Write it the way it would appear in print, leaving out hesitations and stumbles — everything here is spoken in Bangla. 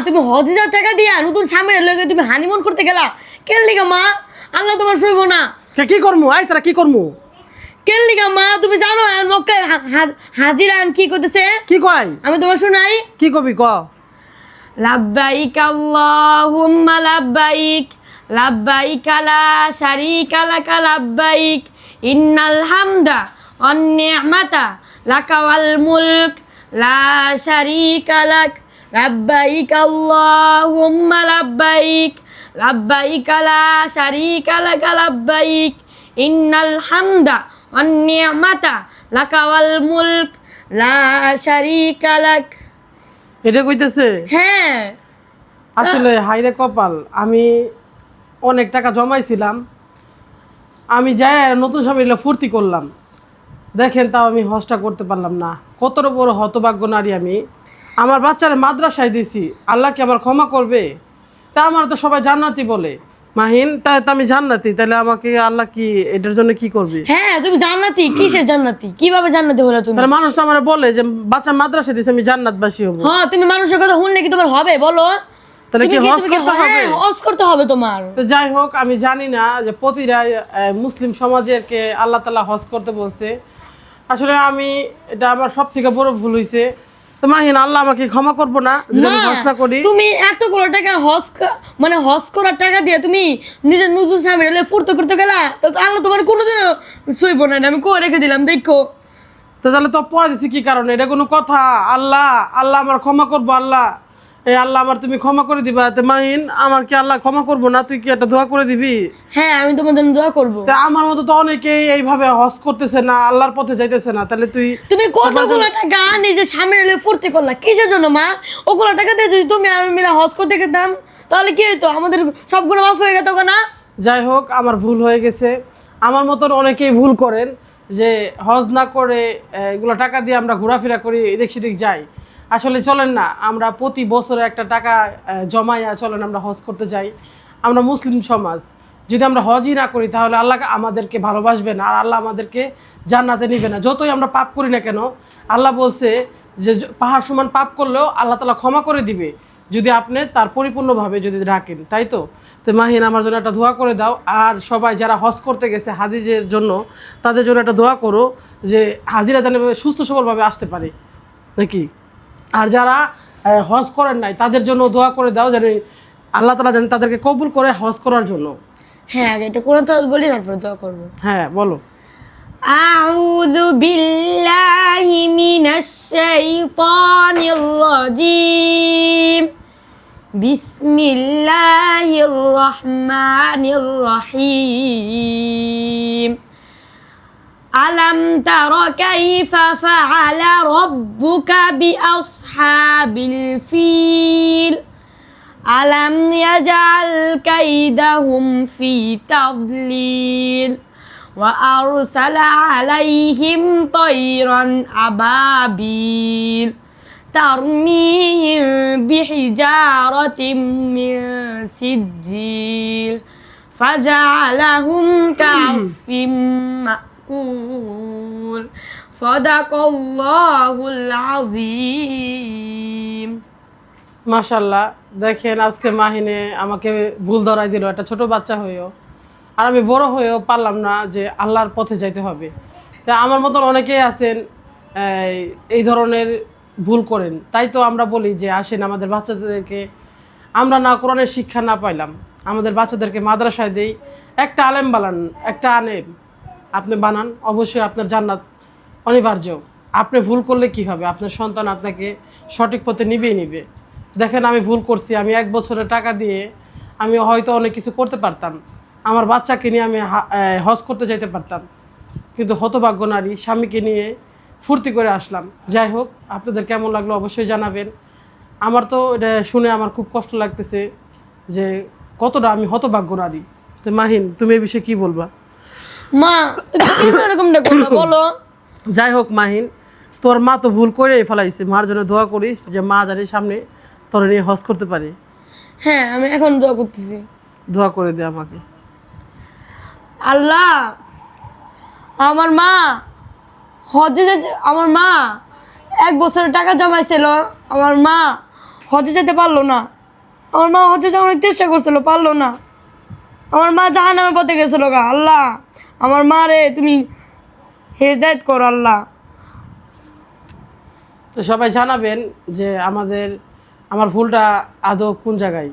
তুমি হজে যাওয়ার টাকা দিয়া নতুন স্বামীর লগে তুমি হানিমুন করতে গেলা কেন লিগা মা? আল্লাহ তোমার সইব না। কি করমু আইছরা কি করমু? কেন লিগা মা? তুমি জানো মক্কায় হাজিরা কি করতেছে? কি কয়? আমি তোমার শোনাই। কি কবি ক? লাব্বাইক আল্লাহুম্মা লাব্বাইক লাব্বাইক লা শারীকা লাক লাব্বাইক ইন্নাল হামদা ওয়ান নি'মাতা লাকা ওয়াল মুলক লা শারীকা লাক লাব্বাইক আল্লাহুম্মা লাব্বাইক লাব্বাইক লা শারীকা লাক লাব্বাইক ইন্নাল হামদা ওয়ান নি'মাতা লাকা ওয়াল মুলক লা শারীকা লাক। এটা কইতেছে? হ্যাঁ। আসলে হাইরে কপাল, আমি অনেক টাকা জমাইছিলাম, আমি যাই নতুন স্বামী ফুর্তি করলাম, দেখেন তাও আমি হজটা করতে পারলাম না। কত বড় হতভাগ্য নারী আমি। আমার বাচ্চারা মাদ্রাসায় দিছি, আল্লাহ কি আমার ক্ষমা করবে? তা আমার তো সবাই জান্নাতি বলে মাহিন, তাই তো আমি জান্নাতি, তাহলে আমাকে আল্লাহ কি এটার জন্য কি করবে? হ্যাঁ তুমি জান্নাতি, কিসের জান্নাতি? কিভাবে জান্নাতি হলো তুমি? তাহলে মানুষ তো আমার বলে যে বাচ্চা মাদ্রাসায় দিছে আমি জান্নাতবাসী হব। হ্যাঁ তুমি মানুষের কথা শুনলে কি তোমার হবে বলো? তাহলে কি হজ করতে হবে? হ্যাঁ হজ করতে হবে তোমার। তো যাই হোক, আমি জানি না যে প্রতিটা মুসলিম সমাজেরকে আল্লাহ তাআলা হজ করতে বলছে। আসলে আমি এটা আমার সব থেকে বড় ভুল হয়েছে। তো মাহিন, আল্লাহ আমাকে ক্ষমা করবো না যদি আমি হজ না করি? তুমি এতগুলো টাকা মানে হজ করার টাকা দিয়ে তুমি নিজের নতুন স্বামীর হলে ফুর্তি করতে গেলা, তো আল্লাহ তোমার কোনোদিনও সইব না। আমি করে রেখে দিলাম, দেখো। তো তাহলে তো পড়া দিচ্ছি কি কারণে? এটা কোনো কথা? আল্লাহ আল্লাহ আমার ক্ষমা করবো, আল্লাহ এই আল্লাহ আমার তুমি ক্ষমা করে দিবা। তো মাহিন, আমার কি আল্লাহ ক্ষমা করবো না? তুই কি একটা দোয়া করে দিবি? হ্যাঁ আমি তোমার জন্য দোয়া করবো। তা আমার মতো তো অনেকেই এইভাবে হজ করতেছে না, আল্লাহর পথে যাইতেছে না। তাহলে তুমি কতগুলো টাকা নিজের স্বামীর হলে ফুর্তি করলা কিসের জন্য মা? ওগুলো টাকা দিয়ে যদি তুমি আর আমি মিলে হজ করতে গেতাম তাহলে কি হতো? আমাদের সবগুলো মাফ হয়ে যেত না? যাই হোক, আমার ভুল হয়ে গেছে। আমার মতন অনেকেই ভুল করেন যে হজ না করে এগুলো টাকা দিয়ে আমরা ঘোরাফেরা করি, এদিক সেদিক যাই। আসলে চলেন না, আমরা প্রতি বছরে একটা টাকা জমাইয়া চলেন আমরা হজ করতে যাই। আমরা মুসলিম সমাজ, যদি আমরা হজই না করি তাহলে আল্লাহ আমাদেরকে ভালোবাসবে না, আর আল্লাহ আমাদেরকে জান্নাতে নিবে না। যতই আমরা পাপ করি না কেন, আল্লাহ বলছে যে পাহাড় সমান পাপ করলেও আল্লাহ তাআলা ক্ষমা করে দিবে যদি আপনি তার পরিপূর্ণভাবে যদি রাখেন। তাই তো? তো মাহিন, আমার জন্য একটা দোয়া করে দাও। আর সবাই যারা হজ করতে গেছে হাজিদের জন্য, তাদের জন্য একটা দোয়া করো যে হাজিরা যেন সুস্থ সবলভাবে আসতে পারে নাকি। আর যারা হজ করেন নাই তাদের জন্য দোয়া করে দাও যেন আল্লাহ তাআলা যেন তাদেরকে কবুল করে হজ করার জন্য। হ্যাঁ এটা কোন তো বলি, তারপর দোয়া করব। হ্যাঁ বলো। আউযু বিল্লাহি মিনাশ শাইতানির রাজীম। বিসমিল্লাহির রহমানির রহিম। আলাম তারা কাইফা ফাআলা রাব্বুকা বিআসহাবিল ফিল আলাম ইয়াজআল কাইদাহুম ফি তাদলিল ওয়া আরসালা আলাইহিম তায়রান আবাবিল তারমিহিম বিহিজারাতিম মিন সিজ্জিল ফাজআলাহুম কা'আসফিম মাকুল। সাদাকাল্লাহুল আযীম। মাশাআল্লাহ, দেখেন আজকে মাহিনে আমাকে ভুল ধরাই দিল, একটা ছোট বাচ্চা হয়েও। আর আমি বড় হয়েও পারলাম না যে আল্লাহর পথে যাইতে হবে। তা আমার মতন অনেকেই আছেন এই ধরনের ভুল করেন। তাই তো আমরা বলি যে আসেন আমাদের বাচ্চাদেরকে, আমরা না কোরআনের শিক্ষা না পাইলাম, আমাদের বাচ্চাদেরকে মাদ্রাসায় দেই। একটা আলেম বানান, একটা আলেম আপনি বানান, অবশ্যই আপনার জান্নাত অনিবার্য। আপনি ভুল করলে কি হবে? আপনার সন্তান আপনাকে সঠিক পথে নিবেই নিবে। দেখেন আমি ভুল করছি, আমি 1 বছরের টাকা দিয়ে আমি হয়তো অনেক কিছু করতে পারতাম, আমার বাচ্চাকে নিয়ে আমি হজ করতে যেতে পারতাম, কিন্তু হতভাগ্য নারী স্বামীকে নিয়ে ফুর্তি করে আসলাম। যাই হোক, আপনাদের কেমন লাগলো অবশ্যই জানাবেন। আমার তো এটা শুনে আমার খুব কষ্ট লাগতেছে যে কতটা আমি হতভাগ্য নারী। তো মাহিন, তুমি এই বিষয়ে কি বলবা? মা তুমি কেন এরকমটা করলা বলো? যাই হোক মাহিন, তোর মা তো ভুল করে ফেলাইছে, মার জন্য দোয়া করিস যে মা জানি সামনে তোর নিয়ে হজ করতে পারে। হ্যাঁ আমি এখন দোয়া করতেছি। দোয়া করে দে আমাকে। আল্লাহ আমার মা হজে যেতে, আমার মা 1 বছরের টাকা জমাইছিল, আমার মা হজে যেতে পারলো না। আমার মা হচ্ছে যে অনেক চেষ্টা করছিল, পারলো না। আমার মা জাহান্নামের পথে গেছিল গা। আল্লাহ আমার মা রে তুমি হেদায়েত করো আল্লাহ। তো সবাই জানাবেন যে আমার ভুলটা আদৌ কোন জায়গায়।